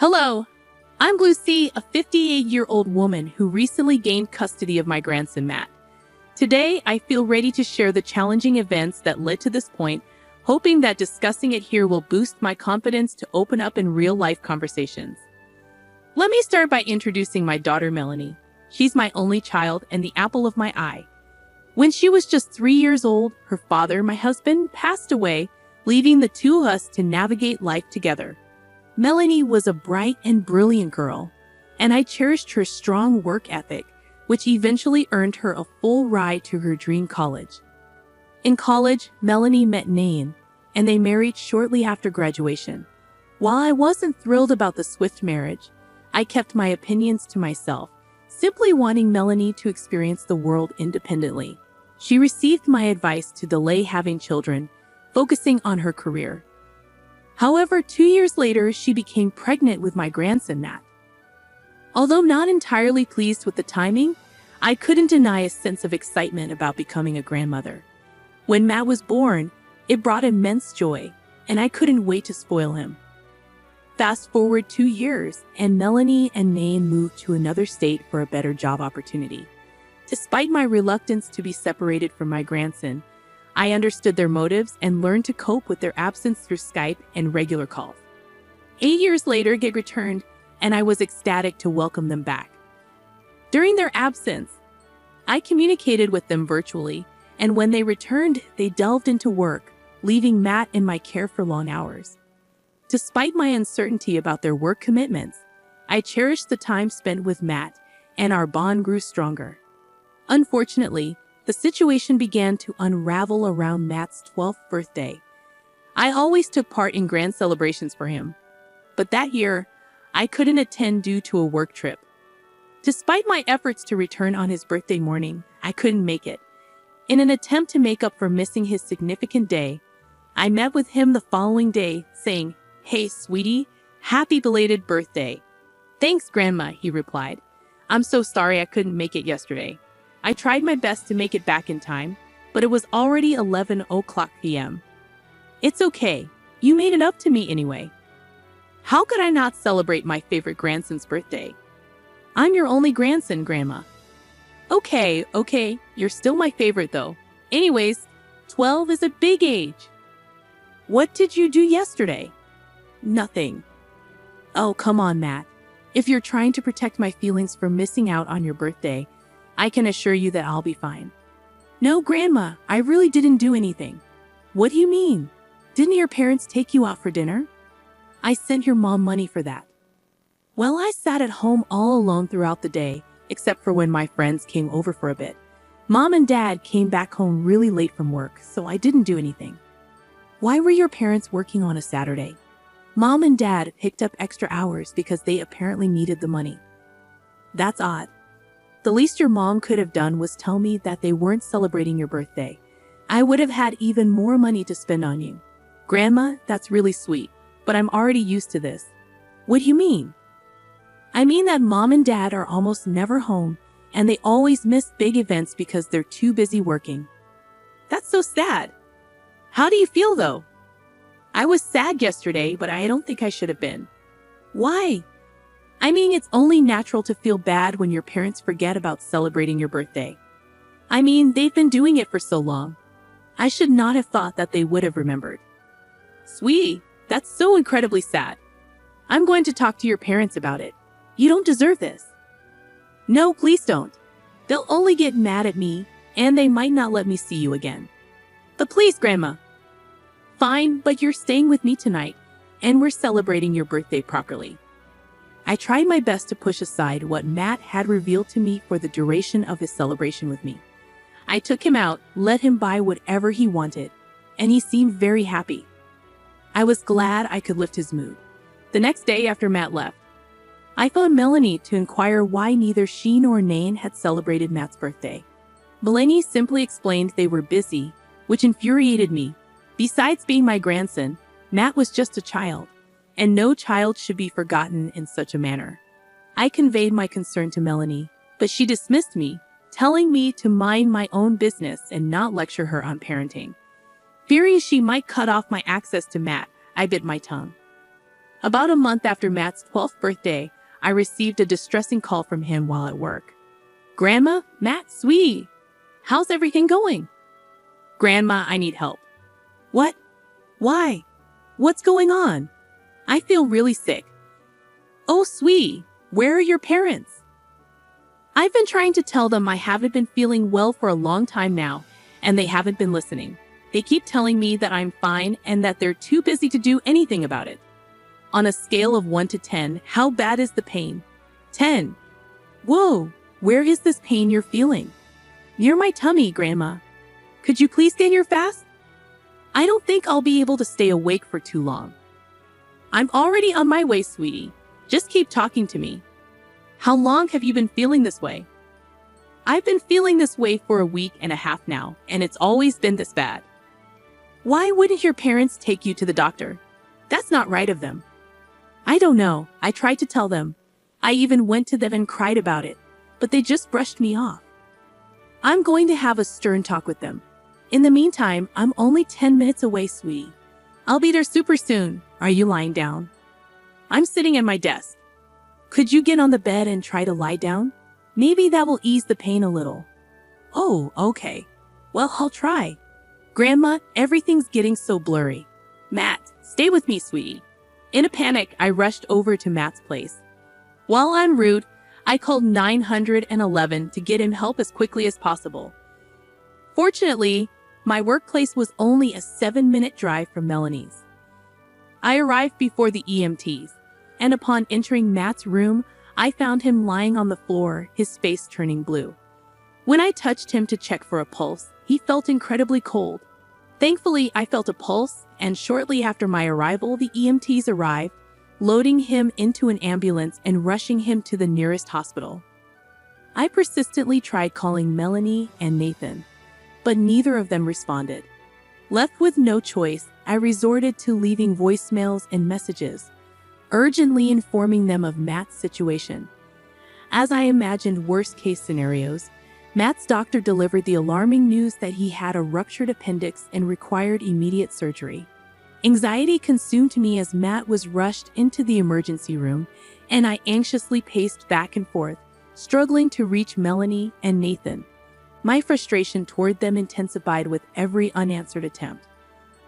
Hello, I'm Lucy, a 58-year-old woman who recently gained custody of my grandson, Matt. Today, I feel ready to share the challenging events that led to this point, hoping that discussing it here will boost my confidence to open up in real-life conversations. Let me start by introducing my daughter, Melanie. She's my only child and the apple of my eye. When she was just 3 years old, her father, my husband, passed away, leaving the two of us to navigate life together. Melanie was a bright and brilliant girl, and I cherished her strong work ethic, which eventually earned her a full ride to her dream college. In college, Melanie met Nain, and they married shortly after graduation. While I wasn't thrilled about the swift marriage, I kept my opinions to myself, simply wanting Melanie to experience the world independently. She received my advice to delay having children, focusing on her career. However, 2 years later, she became pregnant with my grandson, Matt. Although not entirely pleased with the timing, I couldn't deny a sense of excitement about becoming a grandmother. When Matt was born, it brought immense joy, and I couldn't wait to spoil him. Fast forward 2 years, and Melanie and Nain moved to another state for a better job opportunity. Despite my reluctance to be separated from my grandson, I understood their motives and learned to cope with their absence through Skype and regular calls. 8 years later, they returned, and I was ecstatic to welcome them back. During their absence, I communicated with them virtually, and when they returned, they delved into work, leaving Matt in my care for long hours. Despite my uncertainty about their work commitments, I cherished the time spent with Matt, and our bond grew stronger. Unfortunately, the situation began to unravel around Matt's 12th birthday. I always took part in grand celebrations for him, but that year, I couldn't attend due to a work trip. Despite my efforts to return on his birthday morning, I couldn't make it. In an attempt to make up for missing his significant day, I met with him the following day, saying, "Hey, sweetie, happy belated birthday." "Thanks, Grandma," he replied. "I'm so sorry I couldn't make it yesterday. I tried my best to make it back in time, but it was already 11 p.m. It's okay. You made it up to me anyway." How could I not celebrate my favorite grandson's birthday? "I'm your only grandson, Grandma." Okay, you're still my favorite though. Anyways, 12 is a big age. "What did you do yesterday?" "Nothing." "Oh, come on, Matt. If you're trying to protect my feelings from missing out on your birthday, I can assure you that I'll be fine." "No, Grandma, I really didn't do anything." "What do you mean? Didn't your parents take you out for dinner?" "I sent your mom money for that." "Well, I sat at home all alone throughout the day, except for when my friends came over for a bit. Mom and Dad came back home really late from work, so I didn't do anything." "Why were your parents working on a Saturday?" "Mom and Dad picked up extra hours because they apparently needed the money." "That's odd. The least your mom could have done was tell me that they weren't celebrating your birthday. I would have had even more money to spend on you." "Grandma, that's really sweet, but I'm already used to this." "What do you mean?" "I mean that Mom and Dad are almost never home, and they always miss big events because they're too busy working." "That's so sad. How do you feel though?" "I was sad yesterday, but I don't think I should have been." "Why?" "I mean, it's only natural to feel bad when your parents forget about celebrating your birthday. I mean, they've been doing it for so long. I should not have thought that they would have remembered." "Sweetie, that's so incredibly sad. I'm going to talk to your parents about it. You don't deserve this." "No, please don't. They'll only get mad at me, and they might not let me see you again." "But please, Grandma." "Fine, but you're staying with me tonight, and we're celebrating your birthday properly." I tried my best to push aside what Matt had revealed to me for the duration of his celebration with me. I took him out, let him buy whatever he wanted, and he seemed very happy. I was glad I could lift his mood. The next day after Matt left, I phoned Melanie to inquire why neither she nor Nain had celebrated Matt's birthday. Melanie simply explained they were busy, which infuriated me. Besides being my grandson, Matt was just a child, and no child should be forgotten in such a manner. I conveyed my concern to Melanie, but she dismissed me, telling me to mind my own business and not lecture her on parenting. Fearing she might cut off my access to Matt, I bit my tongue. About a month after Matt's 12th birthday, I received a distressing call from him while at work. "Grandma, Matt, sweetie, how's everything going?" "Grandma, I need help." "What? Why? What's going on?" "I feel really sick." "Oh, sweetie, where are your parents?" "I've been trying to tell them I haven't been feeling well for a long time now, and they haven't been listening. They keep telling me that I'm fine and that they're too busy to do anything about it." "On a scale of 1 to 10, how bad is the pain?" 10. "Whoa, where is this pain you're feeling?" "Near my tummy, Grandma." "Could you please get here fast?" "I don't think I'll be able to stay awake for too long." "I'm already on my way, sweetie. Just keep talking to me." "How long have you been feeling this way?" "I've been feeling this way for a week and a half now, and it's always been this bad." "Why wouldn't your parents take you to the doctor? That's not right of them." "I don't know. I tried to tell them. I even went to them and cried about it, but they just brushed me off." "I'm going to have a stern talk with them. In the meantime, I'm only 10 minutes away, sweetie. I'll be there super soon." "Are you lying down?" "I'm sitting at my desk." "Could you get on the bed and try to lie down? Maybe that will ease the pain a little." "Oh, okay. Well, I'll try." "Grandma, everything's getting so blurry." "Matt, stay with me, sweetie." In a panic, I rushed over to Matt's place. While en route, I called 911 to get him help as quickly as possible. Fortunately, my workplace was only a 7-minute drive from Melanie's. I arrived before the EMTs, and upon entering Matt's room, I found him lying on the floor, his face turning blue. When I touched him to check for a pulse, he felt incredibly cold. Thankfully, I felt a pulse, and shortly after my arrival, the EMTs arrived, loading him into an ambulance and rushing him to the nearest hospital. I persistently tried calling Melanie and Nathan, but neither of them responded. Left with no choice, I resorted to leaving voicemails and messages, urgently informing them of Matt's situation. As I imagined worst-case scenarios, Matt's doctor delivered the alarming news that he had a ruptured appendix and required immediate surgery. Anxiety consumed me as Matt was rushed into the emergency room, and I anxiously paced back and forth, struggling to reach Melanie and Nathan. My frustration toward them intensified with every unanswered attempt.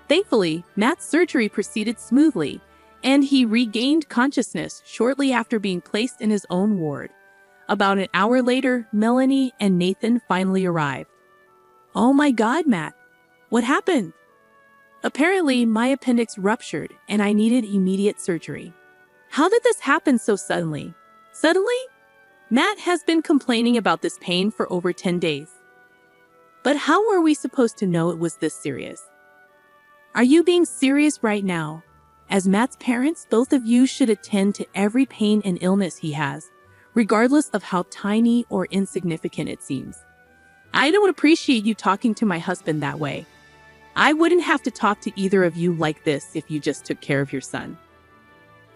Thankfully, Matt's surgery proceeded smoothly, and he regained consciousness shortly after being placed in his own ward. About an hour later, Melanie and Nathan finally arrived. "Oh my God, Matt. What happened?" "Apparently, my appendix ruptured and I needed immediate surgery." "How did this happen so suddenly?" "Suddenly? Matt has been complaining about this pain for over 10 days. But how were we supposed to know it was this serious?" "Are you being serious right now? As Matt's parents, both of you should attend to every pain and illness he has, regardless of how tiny or insignificant it seems." "I don't appreciate you talking to my husband that way. I wouldn't have to talk to either of you like this if you just took care of your son."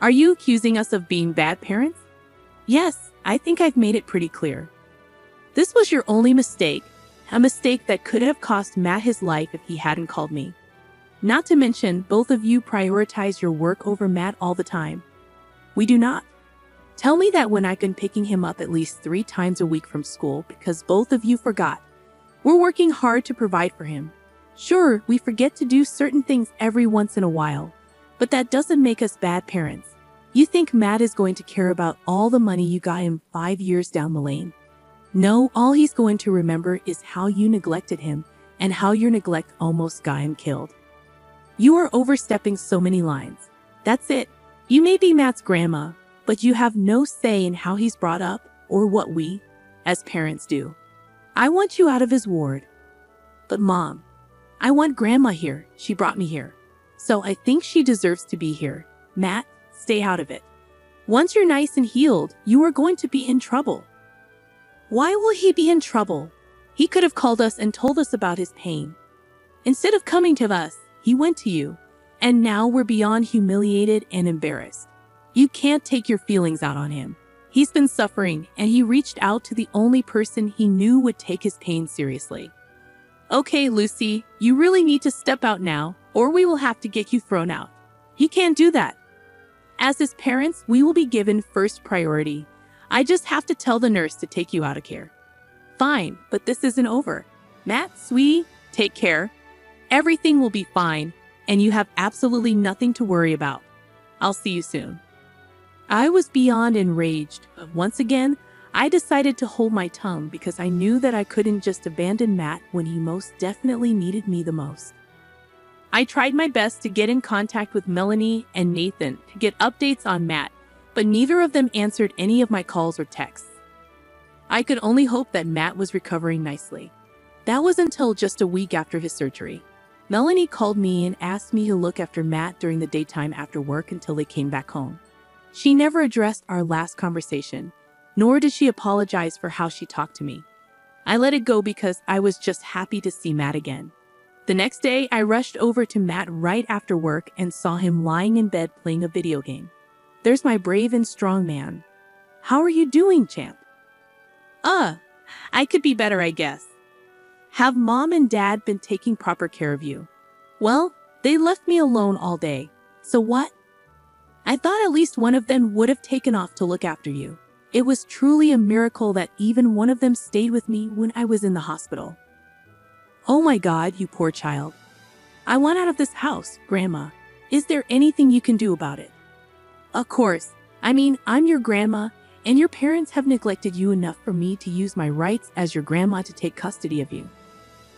"Are you accusing us of being bad parents?" "Yes, I think I've made it pretty clear. This was your only mistake, a mistake that could have cost Matt his life if he hadn't called me. Not to mention, both of you prioritize your work over Matt all the time. We do not. Tell me that when I've been picking him up at least 3 times a week from school because both of you forgot. We're working hard to provide for him. Sure, we forget to do certain things every once in a while, but that doesn't make us bad parents. You think Matt is going to care about all the money you got him 5 years down the lane? No, all he's going to remember is how you neglected him and how your neglect almost got him killed. You are overstepping so many lines. That's it. You may be Matt's grandma, but you have no say in how he's brought up or what we, as parents, do. I want you out of his ward." "But Mom, I want Grandma here. She brought me here. So I think she deserves to be here. Matt, stay out of it. Once you're nice and healed, you are going to be in trouble." "Why will he be in trouble? He could have called us and told us about his pain. Instead of coming to us, he went to you. And now we're beyond humiliated and embarrassed. You can't take your feelings out on him. He's been suffering, and he reached out to the only person he knew would take his pain seriously." "Okay, Lucy, you really need to step out now, or we will have to get you thrown out. You can't do that." As his parents, we will be given first priority. I just have to tell the nurse to take you out of care. Fine, but this isn't over. Matt, sweetie, take care. Everything will be fine, and you have absolutely nothing to worry about. I'll see you soon. I was beyond enraged, but once again, I decided to hold my tongue because I knew that I couldn't just abandon Matt when he most definitely needed me the most. I tried my best to get in contact with Melanie and Nathan to get updates on Matt, but neither of them answered any of my calls or texts. I could only hope that Matt was recovering nicely. That was until just a week after his surgery. Melanie called me and asked me to look after Matt during the daytime after work until they came back home. She never addressed our last conversation, nor did she apologize for how she talked to me. I let it go because I was just happy to see Matt again. The next day, I rushed over to Matt right after work and saw him lying in bed playing a video game. There's my brave and strong man. How are you doing, champ? I could be better, I guess. Have mom and dad been taking proper care of you? Well, they left me alone all day. So what? I thought at least one of them would have taken off to look after you. It was truly a miracle that even one of them stayed with me when I was in the hospital. Oh my God, you poor child. I want out of this house, Grandma. Is there anything you can do about it? Of course. I'm your grandma, and your parents have neglected you enough for me to use my rights as your grandma to take custody of you.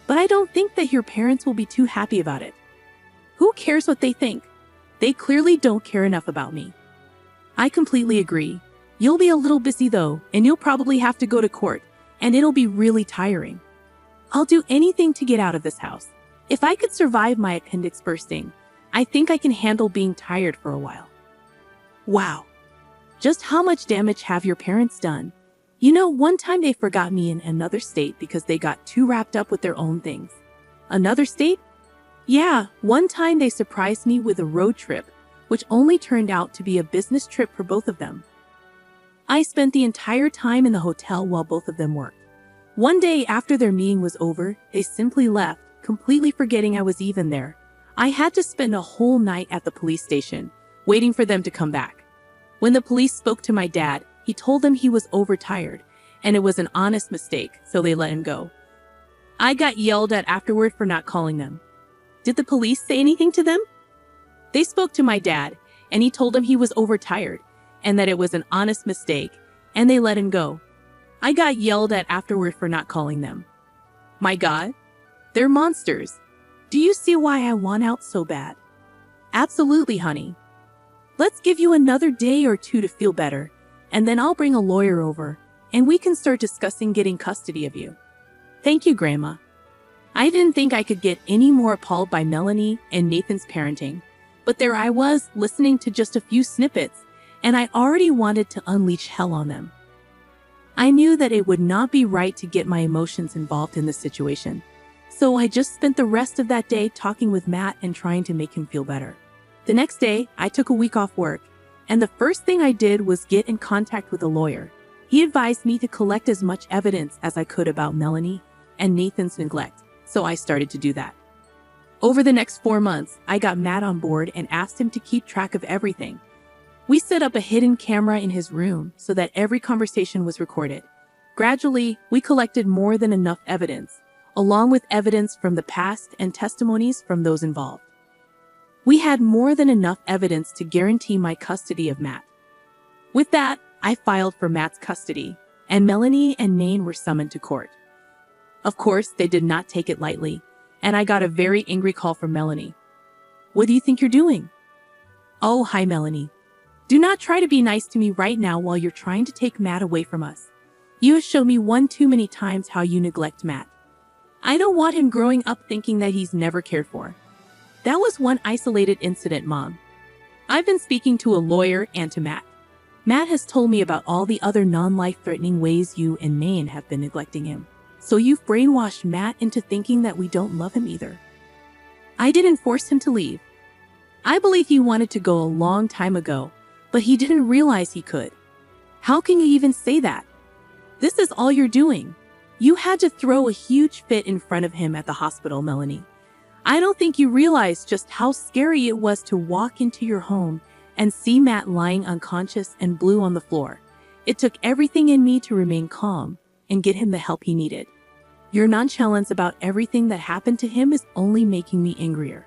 But I don't think that your parents will be too happy about it. Who cares what they think? They clearly don't care enough about me. I completely agree. You'll be a little busy though, and you'll probably have to go to court, and it'll be really tiring. I'll do anything to get out of this house. If I could survive my appendix bursting, I think I can handle being tired for a while. Wow. Just how much damage have your parents done? You know, one time they forgot me in another state because they got too wrapped up with their own things. Another state? Yeah, one time they surprised me with a road trip, which only turned out to be a business trip for both of them. I spent the entire time in the hotel while both of them worked. One day after their meeting was over, they simply left, completely forgetting I was even there. I had to spend a whole night at the police station, waiting for them to come back. When the police spoke to my dad, he told them he was overtired, and it was an honest mistake, so they let him go. I got yelled at afterward for not calling them. Did the police say anything to them? They spoke to my dad, and he told them he was overtired, and that it was an honest mistake, and they let him go. I got yelled at afterward for not calling them. My God, they're monsters. Do you see why I want out so bad? Absolutely, honey. Let's give you another day or two to feel better, and then I'll bring a lawyer over, and we can start discussing getting custody of you. Thank you, Grandma. I didn't think I could get any more appalled by Melanie and Nathan's parenting, but there I was, listening to just a few snippets, and I already wanted to unleash hell on them. I knew that it would not be right to get my emotions involved in this situation, so I just spent the rest of that day talking with Matt and trying to make him feel better. The next day, I took a week off work, and the first thing I did was get in contact with a lawyer. He advised me to collect as much evidence as I could about Melanie and Nathan's neglect, so I started to do that. Over the next 4 months, I got Matt on board and asked him to keep track of everything. We set up a hidden camera in his room so that every conversation was recorded. Gradually, we collected more than enough evidence, along with evidence from the past and testimonies from those involved. We had more than enough evidence to guarantee my custody of Matt. With that, I filed for Matt's custody, and Melanie and Nain were summoned to court. Of course, they did not take it lightly, and I got a very angry call from Melanie. What do you think you're doing? Oh, hi, Melanie. Do not try to be nice to me right now while you're trying to take Matt away from us. You have shown me one too many times how you neglect Matt. I don't want him growing up thinking that he's never cared for. That was one isolated incident, Mom. I've been speaking to a lawyer and to Matt. Matt has told me about all the other non-life-threatening ways you and Nain have been neglecting him. So you've brainwashed Matt into thinking that we don't love him either. I didn't force him to leave. I believe he wanted to go a long time ago, but he didn't realize he could. How can you even say that? This is all you're doing. You had to throw a huge fit in front of him at the hospital, Melanie. I don't think you realize just how scary it was to walk into your home and see Matt lying unconscious and blue on the floor. It took everything in me to remain calm and get him the help he needed. Your nonchalance about everything that happened to him is only making me angrier.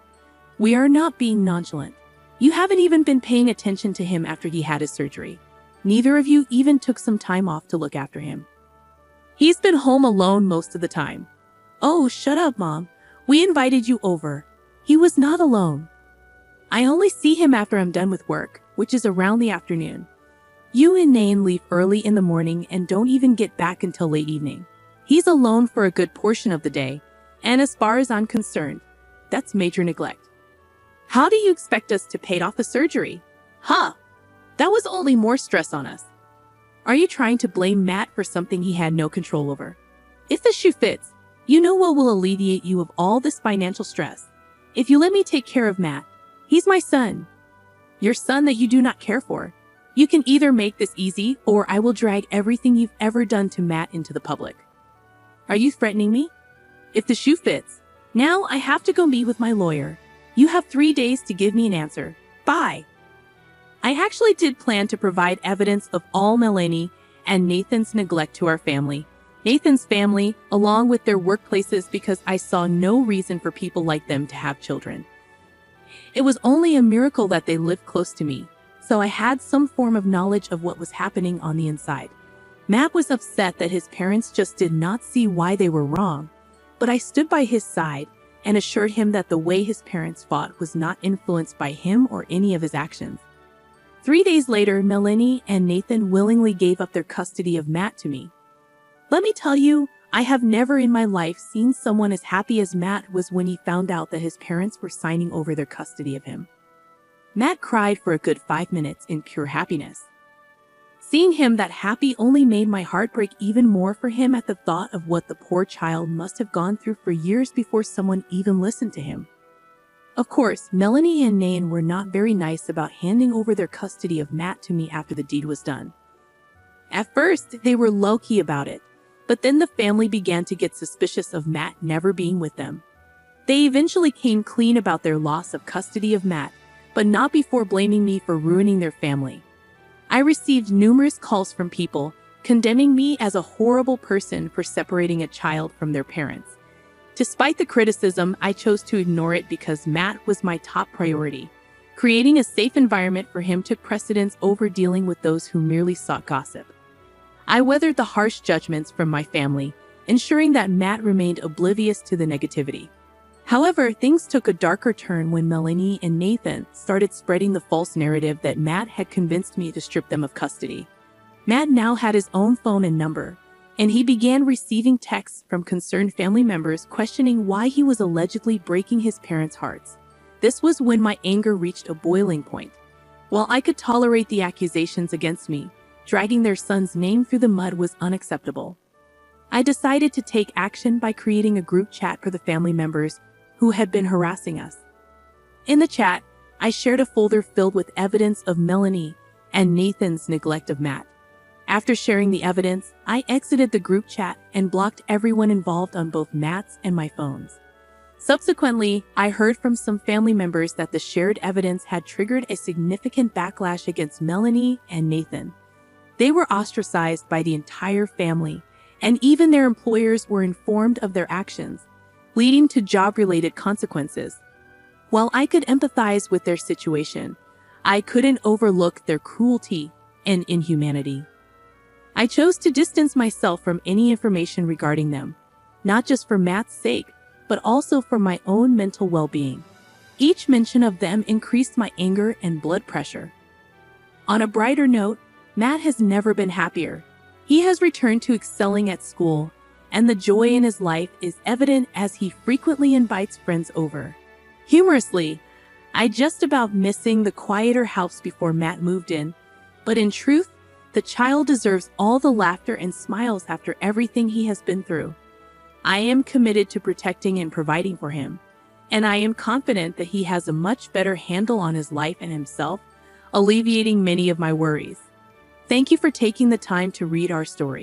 We are not being nonchalant. You haven't even been paying attention to him after he had his surgery. Neither of you even took some time off to look after him. He's been home alone most of the time. Oh, shut up, Mom. We invited you over. He was not alone. I only see him after I'm done with work, which is around the afternoon. You and Nain leave early in the morning and don't even get back until late evening. He's alone for a good portion of the day, and as far as I'm concerned, that's major neglect. How do you expect us to pay off the surgery? Huh? That was only more stress on us. Are you trying to blame Matt for something he had no control over? If the shoe fits, you know what will alleviate you of all this financial stress. If you let me take care of Matt, he's my son. Your son that you do not care for. You can either make this easy or I will drag everything you've ever done to Matt into the public. Are you threatening me? If the shoe fits, now I have to go meet with my lawyer. You have 3 days to give me an answer. Bye. I actually did plan to provide evidence of all Melanie and Nathan's neglect to our family. Nathan's family, along with their workplaces, because I saw no reason for people like them to have children. It was only a miracle that they lived close to me, so I had some form of knowledge of what was happening on the inside. Matt was upset that his parents just did not see why they were wrong, but I stood by his side and assured him that the way his parents fought was not influenced by him or any of his actions. 3 days later, Melanie and Nathan willingly gave up their custody of Matt to me. Let me tell you, I have never in my life seen someone as happy as Matt was when he found out that his parents were signing over their custody of him. Matt cried for a good 5 minutes in pure happiness. Seeing him that happy only made my heart break even more for him at the thought of what the poor child must have gone through for years before someone even listened to him. Of course, Melanie and Nain were not very nice about handing over their custody of Matt to me after the deed was done. At first, they were low-key about it, but then the family began to get suspicious of Matt never being with them. They eventually came clean about their loss of custody of Matt, but not before blaming me for ruining their family. I received numerous calls from people condemning me as a horrible person for separating a child from their parents. Despite the criticism, I chose to ignore it because Matt was my top priority. Creating a safe environment for him took precedence over dealing with those who merely sought gossip. I weathered the harsh judgments from my family, ensuring that Matt remained oblivious to the negativity. However, things took a darker turn when Melanie and Nathan started spreading the false narrative that Matt had convinced me to strip them of custody. Matt now had his own phone and number, and he began receiving texts from concerned family members questioning why he was allegedly breaking his parents' hearts. This was when my anger reached a boiling point. While I could tolerate the accusations against me, dragging their son's name through the mud was unacceptable. I decided to take action by creating a group chat for the family members who had been harassing us. In the chat, I shared a folder filled with evidence of Melanie and Nathan's neglect of Matt. After sharing the evidence, I exited the group chat and blocked everyone involved on both Matt's and my phones. Subsequently, I heard from some family members that the shared evidence had triggered a significant backlash against Melanie and Nathan. They were ostracized by the entire family, and even their employers were informed of their actions, leading to job-related consequences. While I could empathize with their situation, I couldn't overlook their cruelty and inhumanity. I chose to distance myself from any information regarding them, not just for Matt's sake, but also for my own mental well-being. Each mention of them increased my anger and blood pressure. On a brighter note, Matt has never been happier. He has returned to excelling at school, and the joy in his life is evident as he frequently invites friends over. Humorously, I just about missing the quieter house before Matt moved in, but in truth, the child deserves all the laughter and smiles after everything he has been through. I am committed to protecting and providing for him, and I am confident that he has a much better handle on his life and himself, alleviating many of my worries. Thank you for taking the time to read our story.